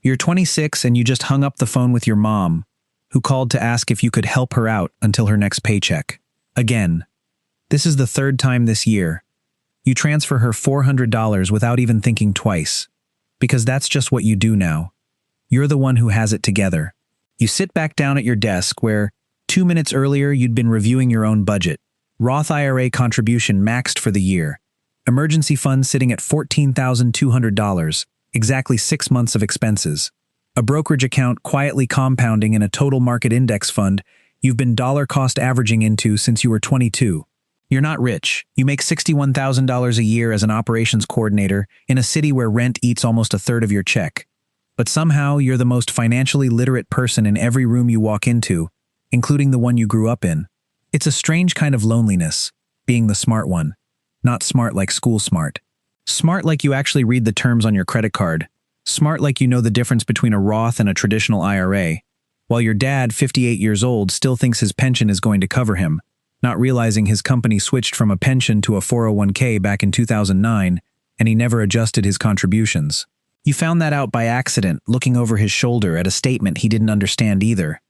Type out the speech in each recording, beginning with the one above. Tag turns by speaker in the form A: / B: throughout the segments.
A: You're 26 and you just hung up the phone with your mom, who called to ask if you could help her out until her next paycheck. Again. This is the third time this year. You transfer her $400 without even thinking twice. Because that's just what you do now. You're the one who has it together. You sit back down at your desk where, 2 minutes earlier, you'd been reviewing your own budget. Roth IRA contribution maxed for the year. Emergency fund sitting at $14,200, exactly 6 months of expenses. A brokerage account quietly compounding in a total market index fund you've been dollar cost averaging into since you were 22. You're not rich. You make $61,000 a year as an operations coordinator in a city where rent eats almost a third of your check. But somehow you're the most financially literate person in every room you walk into, including the one you grew up in. It's a strange kind of loneliness, being the smart one. Not smart like school smart. Smart like you actually read the terms on your credit card. Smart like you know the difference between a Roth and a traditional IRA. While your dad, 58 years old, still thinks his pension is going to cover him, not realizing his company switched from a pension to a 401k back in 2009, and he never adjusted his contributions. You found that out by accident, looking over his shoulder at a statement he didn't understand either.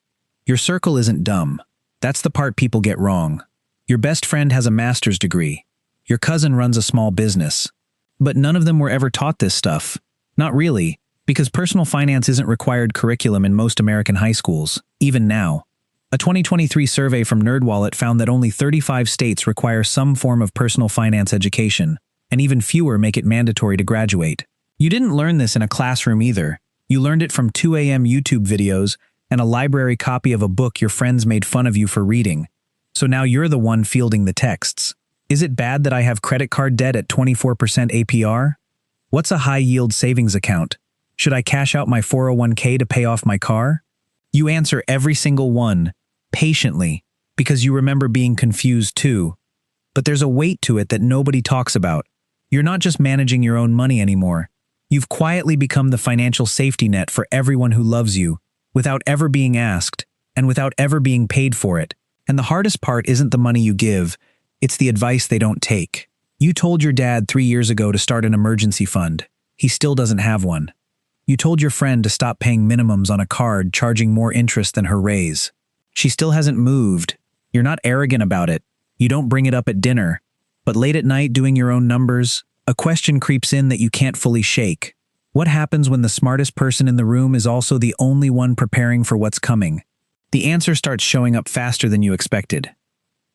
A: Your circle isn't dumb. That's the part people get wrong. Your best friend has a master's degree. Your cousin runs a small business. But none of them were ever taught this stuff. Not really, because personal finance isn't required curriculum in most American high schools, even now. A 2023 survey from NerdWallet found that only 35 states require some form of personal finance education, and even fewer make it mandatory to graduate. You didn't learn this in a classroom either. You learned it from 2 a.m. YouTube videos and a library copy of a book your friends made fun of you for reading. So now you're the one fielding the texts. Is it bad that I have credit card debt at 24% APR? What's a high-yield savings account? Should I cash out my 401k to pay off my car? You answer every single one, patiently, because you remember being confused too. But there's a weight to it that nobody talks about. You're not just managing your own money anymore. You've quietly become the financial safety net for everyone who loves you, without ever being asked, and without ever being paid for it. And the hardest part isn't the money you give, it's the advice they don't take. You told your dad 3 years ago to start an emergency fund. He still doesn't have one. You told your friend to stop paying minimums on a card charging more interest than her raise. She still hasn't moved. You're not arrogant about it. You don't bring it up at dinner. But late at night doing your own numbers, a question creeps in that you can't fully shake. What happens when the smartest person in the room is also the only one preparing for what's coming? The answer starts showing up faster than you expected.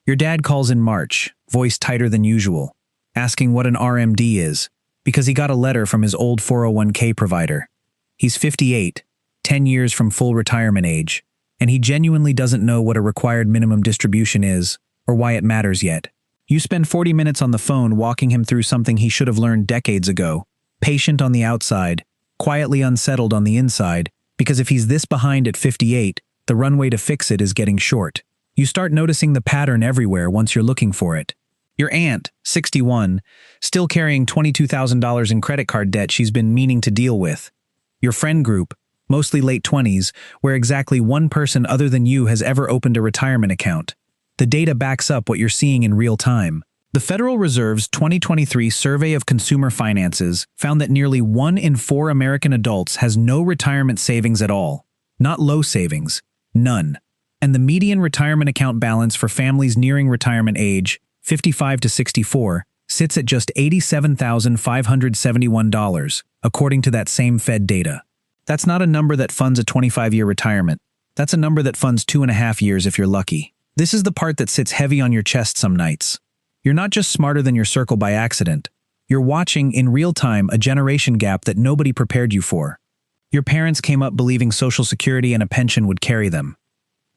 A: Your dad calls in March, voice tighter than usual, asking what an RMD is, because he got a letter from his old 401k provider. He's 58, 10 years from full retirement age, and he genuinely doesn't know what a required minimum distribution is or why it matters yet. You spend 40 minutes on the phone walking him through something he should have learned decades ago, patient on the outside, quietly unsettled on the inside, because if he's this behind at 58, the runway to fix it is getting short. You start noticing the pattern everywhere once you're looking for it. Your aunt, 61, still carrying $22,000 in credit card debt she's been meaning to deal with. Your friend group, mostly late 20s, where exactly one person other than you has ever opened a retirement account. The data backs up what you're seeing in real time. The Federal Reserve's 2023 Survey of Consumer Finances found that nearly 1 in 4 American adults has no retirement savings at all. Not low savings, none. And the median retirement account balance for families nearing retirement age, 55 to 64, sits at just $87,571, according to that same Fed data. That's not a number that funds a 25-year retirement. That's a number that funds 2.5 years if you're lucky. This is the part that sits heavy on your chest some nights. You're not just smarter than your circle by accident. You're watching, in real time, a generation gap that nobody prepared you for. Your parents came up believing Social Security and a pension would carry them.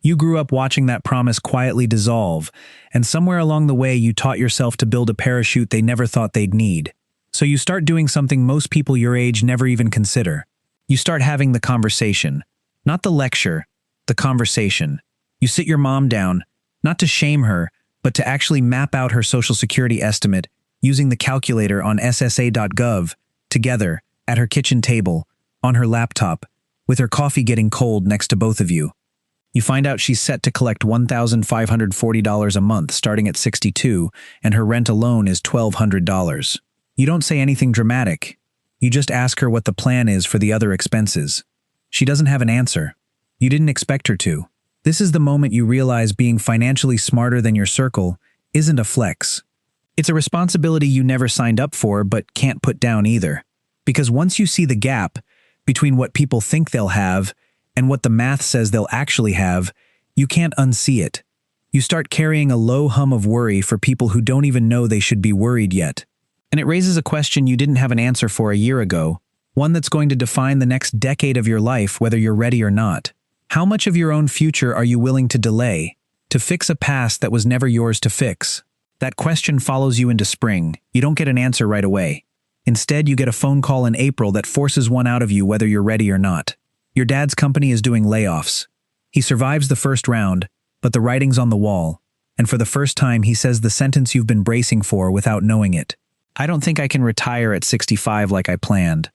A: You grew up watching that promise quietly dissolve, and somewhere along the way you taught yourself to build a parachute they never thought they'd need. So you start doing something most people your age never even consider. You start having the conversation. Not the lecture, the conversation. You sit your mom down, not to shame her, but to actually map out her Social Security estimate using the calculator on SSA.gov, together, at her kitchen table, on her laptop, with her coffee getting cold next to both of you. You find out she's set to collect $1,540 a month starting at 62, and her rent alone is $1,200. You don't say anything dramatic. You just ask her what the plan is for the other expenses. She doesn't have an answer. You didn't expect her to. This is the moment you realize being financially smarter than your circle isn't a flex. It's a responsibility you never signed up for but can't put down either. Because once you see the gap between what people think they'll have and what the math says they'll actually have, you can't unsee it. You start carrying a low hum of worry for people who don't even know they should be worried yet. And it raises a question you didn't have an answer for a year ago, one that's going to define the next decade of your life whether you're ready or not. How much of your own future are you willing to delay, to fix a past that was never yours to fix? That question follows you into spring. You don't get an answer right away. Instead, you get a phone call in April that forces one out of you whether you're ready or not. Your dad's company is doing layoffs. He survives the first round, but the writing's on the wall, and for the first time he says the sentence you've been bracing for without knowing it. I don't think I can retire at 65 like I planned.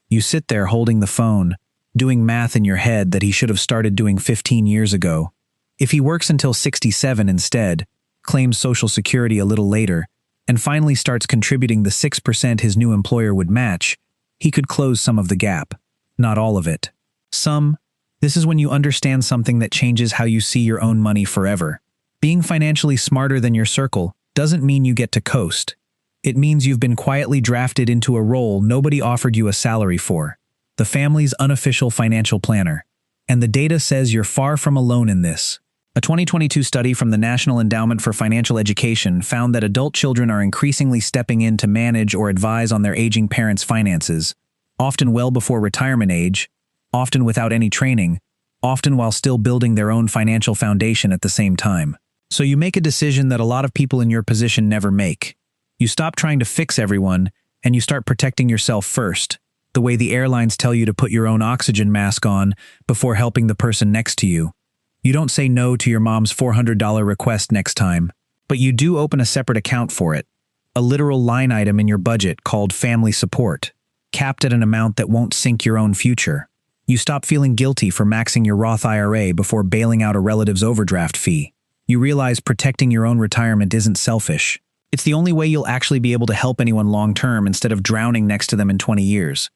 A: You sit there holding the phone, doing math in your head that he should have started doing 15 years ago. If he works until 67 instead, claims Social Security a little later, and finally starts contributing the 6% his new employer would match, he could close some of the gap. Not all of it. Some. This is when you understand something that changes how you see your own money forever. Being financially smarter than your circle doesn't mean you get to coast. It means you've been quietly drafted into a role nobody offered you a salary for. The family's unofficial financial planner. And the data says you're far from alone in this. A 2022 study from the National Endowment for Financial Education found that adult children are increasingly stepping in to manage or advise on their aging parents' finances, often well before retirement age, often without any training, often while still building their own financial foundation at the same time. So you make a decision that a lot of people in your position never make. You stop trying to fix everyone, and you start protecting yourself first, the way the airlines tell you to put your own oxygen mask on before helping the person next to you. You don't say no to your mom's $400 request next time, but you do open a separate account for it, a literal line item in your budget called family support, capped at an amount that won't sink your own future. You stop feeling guilty for maxing your Roth IRA before bailing out a relative's overdraft fee. You realize protecting your own retirement isn't selfish. It's the only way you'll actually be able to help anyone long-term instead of drowning next to them in 20 years.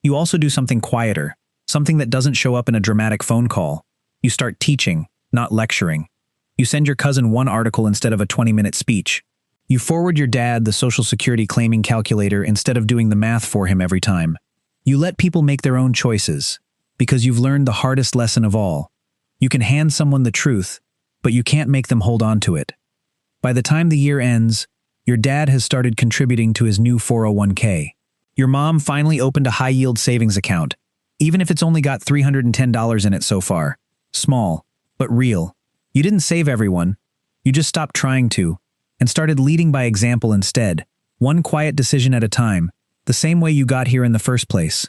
A: You also do something quieter, something that doesn't show up in a dramatic phone call. You start teaching, not lecturing. You send your cousin one article instead of a 20-minute speech. You forward your dad the Social Security claiming calculator instead of doing the math for him every time. You let people make their own choices, because you've learned the hardest lesson of all. You can hand someone the truth, but you can't make them hold on to it. By the time the year ends, your dad has started contributing to his new 401k. Your mom finally opened a high-yield savings account, even if it's only got $310 in it so far. Small, but real. You didn't save everyone. You just stopped trying to, and started leading by example instead, one quiet decision at a time, the same way you got here in the first place.